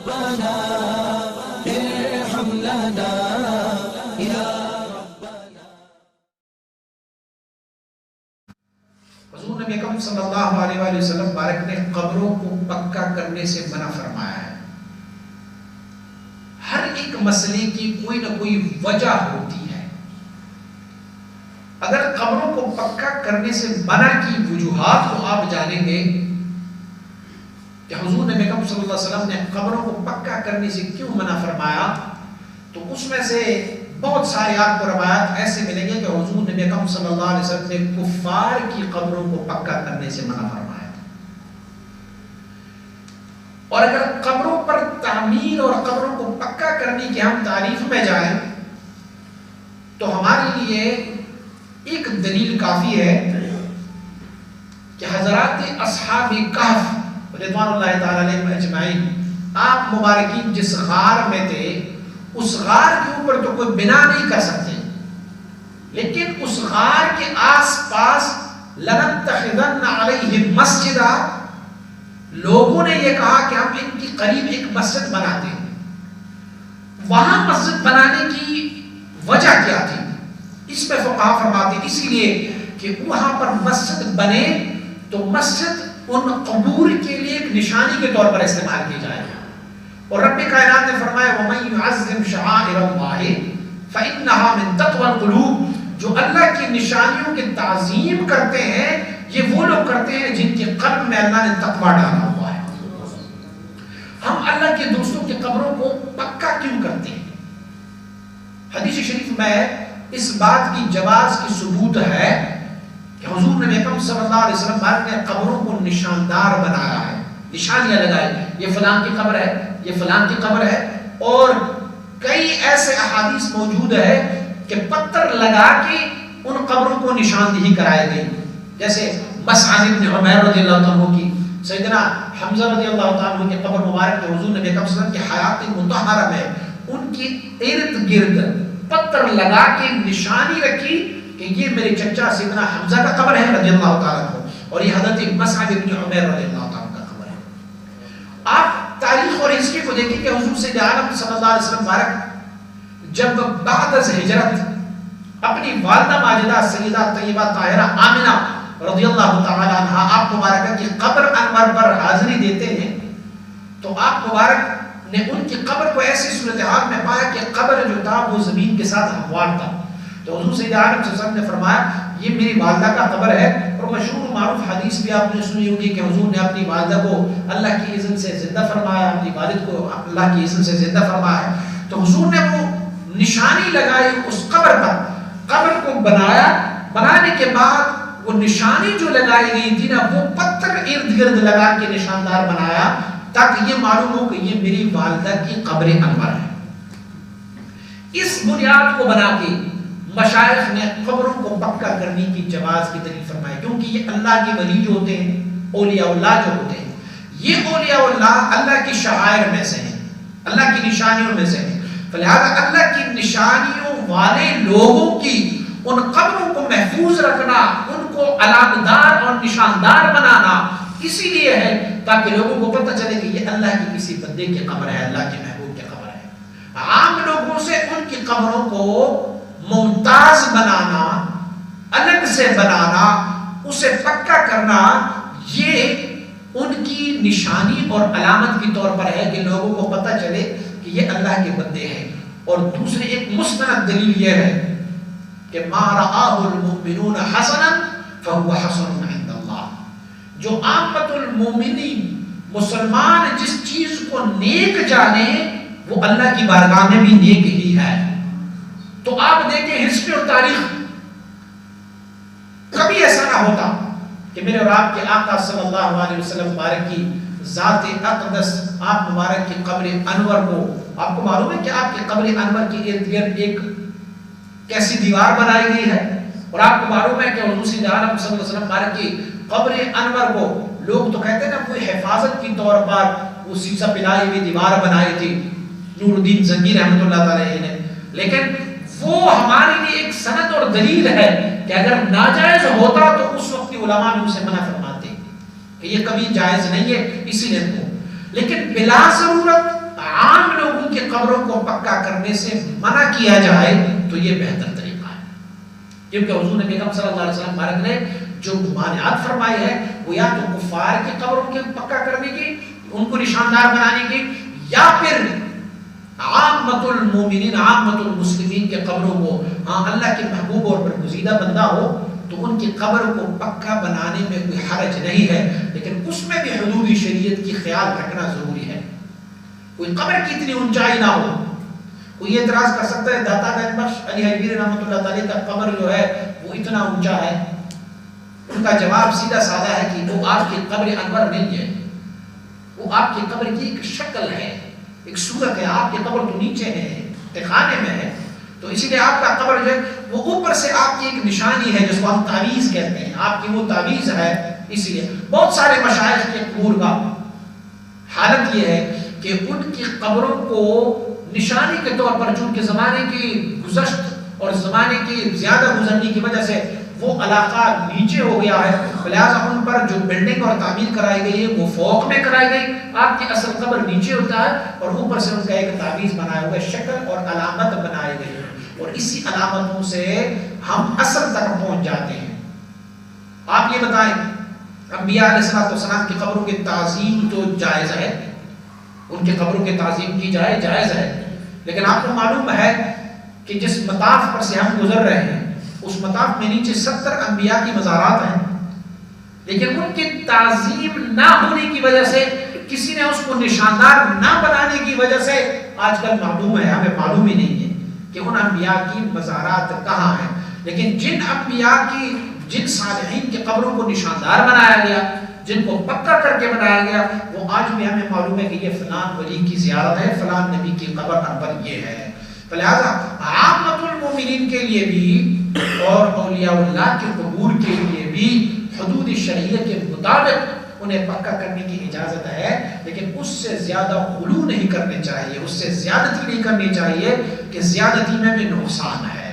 ربنا ارحم لنا یا ربنا. حضور نبی اکرم صلی اللہ علیہ وآلہ وسلم بارک نے قبروں کو پکا کرنے سے منع فرمایا ہے. ہر ایک مسئلے کی کوئی نہ کوئی وجہ ہوتی ہے. اگر قبروں کو پکا کرنے سے منع کی وجوہات کو آپ جانیں گے کہ حضور نبی اکرم صلی اللہ علیہ وسلم نے قبروں کو پکا کرنے سے کیوں منع فرمایا، تو اس میں سے بہت سارے آپ کو روایات ایسے ملیں گے کہ حضور نبی اکرم صلی اللہ علیہ وسلم نے کفار کی قبروں کو پکا کرنے سے منع فرمایا. اور اگر قبروں پر تعمیر اور قبروں کو پکا کرنے کی ہم تعریف میں جائیں تو ہمارے لیے ایک دلیل کافی ہے کہ حضرات اصحاب کہف رضوان اللہ تعالی علیہم اجمعین، آپ مبارکین جس غار میں تھے اس غار کے اوپر تو کوئی بنا نہیں کر سکتے، لیکن اس غار کے آس پاس لنتخذن علیہم مسجدا، لوگوں نے یہ کہا کہ ہم ان کی قریب ایک مسجد بناتے ہیں. وہاں مسجد بنانے کی وجہ کیا تھی؟ اس میں فقہا فرماتے ہیں اسی لیے کہ وہاں پر مسجد بنے تو مسجد ان قبور کے لیے ایک نشانی کے طور پر استعمال کی جائے. اور رب کائنات نے فرمایا وَمَن يُعَظِّمْ شَعَائِرَ اللَّهِ فَإِنَّهَا مِن تَقْوَى الْقُلُوبِ، جو اللہ کی نشانیوں کی تعظیم کرتے ہیں یہ وہ لوگ کرتے ہیں جن کے قلب میں اللہ نے تقوی ڈالا ہوا ہے. ہم اللہ کے دوستوں کی قبروں کو پکا کیوں کرتے ہیں؟ حدیث شریف میں اس بات کی جواز کی ثبوت ہے کہ حضور نبی اکرم صلی اللہ علیہ وسلم نے قبروں کو نشاندار بنایا ہے، نشانیاں لگائی، یہ فلاں کی قبر ہے، یہ فلاں کی قبر ہے. اور کئی ایسے احادیث موجود ہے کہ پتھر لگا کے ان قبروں کو نشاندہی کرائی گئی، جیسے مصعب بن عمیر رضی اللہ عنہ کی، سیدنا حمزہ رضی اللہ عنہ کی قبر مبارک میں حضور نبی اکرم صلی اللہ علیہ وسلم کی حیات مطہرہ میں ان کی ارد گرد پتھر لگا کے نشانی رکھی کہ یہ میرے چچا سیدنا حمزہ کا قبر ہے رضی اللہ تعالیٰ عنہ، اور یہ حضرت مصعب بن عمیر رضی اللہ تعالیٰ عنہ کا قبر ہے. آپ تاریخ اور ہسٹری کو دیکھیں کہ حضور سید عالم صلی اللہ علیہ وسلم بارک جب بعد از ہجرت اپنی والدہ ماجدہ سیدہ طیبہ طاہرہ آمنہ رضی اللہ تعالیٰ عنہ آپ مبارکہ کی قبر انور پر حاضری دیتے ہیں تو آپ مبارک نے ان کی قبر کو ایسی صورتحال میں پایا کہ قبر جو تھا وہ زمین کے ساتھ ہموار تھا. تو حضور سید عالم صلی اللہ علیہ وسلم نے فرمایا یہ میری والدہ کا قبر ہے. اور مشہور معروف حدیث بھی آپ نے سنی ہوگی کہ حضور نے اپنی والدہ کو اللہ کی اذن سے زندہ فرمایا، اپنی والد کو اللہ کی اذن سے زندہ فرمایا. تو حضور نے وہ نشانی لگائی اس قبر پر، قبر کو بنایا، بنانے کے بعد وہ نشانی جو لگائی گئی تھی نا وہ پتھر ارد گرد لگا کے نشاندار بنایا تاکہ یہ معلوم ہو کہ یہ میری والدہ کی قبر انور ہے. اس بنیاد کو بنا کے مشائخ نے قبروں کو پکا کرنے کی جواز کی دلیل فرمائی، کیونکہ یہ اللہ کے ولی جو ہوتے ہیں، اولیاء اللہ جو ہوتے ہیں، یہ اولیاء اللہ اللہ کی شعائر میں سے ہیں، اللہ کی نشانیوں میں سے ہیں. فلہذا اللہ کی نشانیوں والے لوگوں کی ان قبروں کو محفوظ رکھنا، ان کو علامتدار اور نشاندار بنانا اسی لیے ہے تاکہ لوگوں کو پتہ چلے کہ یہ اللہ کی کسی بندے کی قبر ہے، اللہ کے محبوب کی قبر ہے. عام لوگوں سے ان کی قبروں کو ممتاز بنانا، الگ سے بنانا، اسے پکا کرنا، یہ ان کی نشانی اور علامت کے طور پر ہے کہ لوگوں کو پتہ چلے کہ یہ اللہ کے بندے ہیں. اور دوسری ایک مستند دلیل یہ ہے کہ ما رآہ المؤمنون حسنا فهو حسن عند اللہ، جو عامت المومنین مسلمان جس چیز کو نیک جانے وہ اللہ کی بارگاہ میں بھی نیک ہی ہے. تو آپ دیکھیں ہسٹری اور تاریخ، کبھی ایسا نہ ہوتا کہ میرے اور آپ کے آقا صلی اللہ علیہ وسلم مبارک کی ذات اقدس آپ مبارک کی قبر انور کو، آپ کو معلوم ہے کہ آپ کی قبر انور کی ارد گرد ایک کیسی دیوار بنائی گئی ہے، اور آپ کو معلوم ہے کہ حضور سید عالم صلی اللہ علیہ وسلم مبارک کی قبر انور کو لوگ تو کہتے ہیں نا کوئی حفاظت کی طور پر وہ سیسا پلائی ہوئی دیوار بنائی تھی نور الدین زنگی رحمۃ اللہ تعالی نے، لیکن وہ ہمارے لیے ایک سند اور دلیل ہے کہ اگر ناجائز ہوتا تو اس وقت علماء بھی اسے منع فرماتے کہ یہ کبھی جائز نہیں ہے اسی لیے کو. لیکن بلا ضرورت قبروں کو پکا کرنے سے منع کیا جائے تو یہ بہتر طریقہ ہے، کیونکہ حضور نبی اکرم صلی اللہ علیہ وسلم مبارک نے جو ممانعات فرمائی ہے وہ یا تو کفار کی قبروں کے پکا کرنے کی، ان کو نشاندار بنانے کی، یا پھر عامت المومنین عامت المسلمین کے قبروں کو، ہاں اللہ کے محبوب اور برگزیدہ بندہ ہو تو ان کی قبر کو پکا بنانے میں کوئی حرج نہیں ہے، لیکن اس میں بھی حدود شریعت کی خیال رکھنا ضروری ہے۔ کوئی قبر کی اتنی اونچائی نہ ہو، کوئی اعتراض کر سکتا ہے داتا گنج بخش علی حجویری رحمۃ اللہ تعالی کا قبر جو ہے وہ اتنا اونچا ہے، ان کا جواب سیدھا سادہ ہے کہ وہ آپ کی قبر انور نہیں ہے، وہ آپ کی قبر کی ایک شکل ہے، ایک صورت ہے، آپ کی قبر تو نیچے ہے، خانے میں ہے، تو اسی لیے آپ کا قبر جو ہے وہ اوپر سے آپ کی ایک نشانی ہے جس کو ہم تعویذ کہتے ہیں، آپ کی وہ تعویذ ہے۔ اسی لیے بہت سارے مشائخ کے قبور کا حالت یہ ہے کہ ان کی قبروں کو نشانی کے طور پر چونکہ زمانے کی گزشت اور زمانے کی زیادہ گزرنے کی وجہ سے وہ علاقہ نیچے ہو گیا ہے، لہٰذا ان پر جو بلڈنگ اور تعمیر کرائی گئی ہے وہ فوق میں کرائی گئی، آپ کی اصل قبر نیچے ہوتا ہے اور اوپر سے ان کا ایک تعویذ بنایا ہوا ہے، شکل اور علامت بنائی گئی ہے، اور اسی علامتوں سے ہم اصل تک پہنچ جاتے ہیں۔ آپ یہ بتائیں انبیاء علیہ السلام کی قبروں کی تعظیم تو جائز ہے، ان کی قبروں کی تعظیم کی جائے جائز ہے، لیکن آپ کو معلوم ہے کہ جس مطاف پر سے ہم گزر رہے ہیں اس مطاف میں نیچے 70 انبیاء کی مزارات ہیں، لیکن ان کی تعظیم نہ ہونے کی وجہ سے، کسی نے اس کو نشاندار نہ بنانے کی وجہ سے آج کل معلوم ہے، ہمیں معلوم ہی نہیں ہے کہ ان انبیاء کی مزارات کہاں ہیں، لیکن جن انبیاء کی، جن صالحین کی قبروں کو نشاندار بنایا گیا، جن کو پکا کر کے بنایا گیا، وہ آج بھی ہمیں معلوم ہے کہ یہ فلان ولی کی زیارت ہے، فلان نبی کی قبر انور یہ ہے۔ لہذا عامت المومنین کے لیے بھی اور اولیاء اللہ کے قبور کے لیے بھی حدود شریعت کے مطابق انہیں پکا کرنے کی اجازت ہے، لیکن اس سے زیادہ غلو نہیں کرنے چاہیے، اس سے زیادتی نہیں کرنی چاہیے کہ زیادتی میں بھی نقصان ہے۔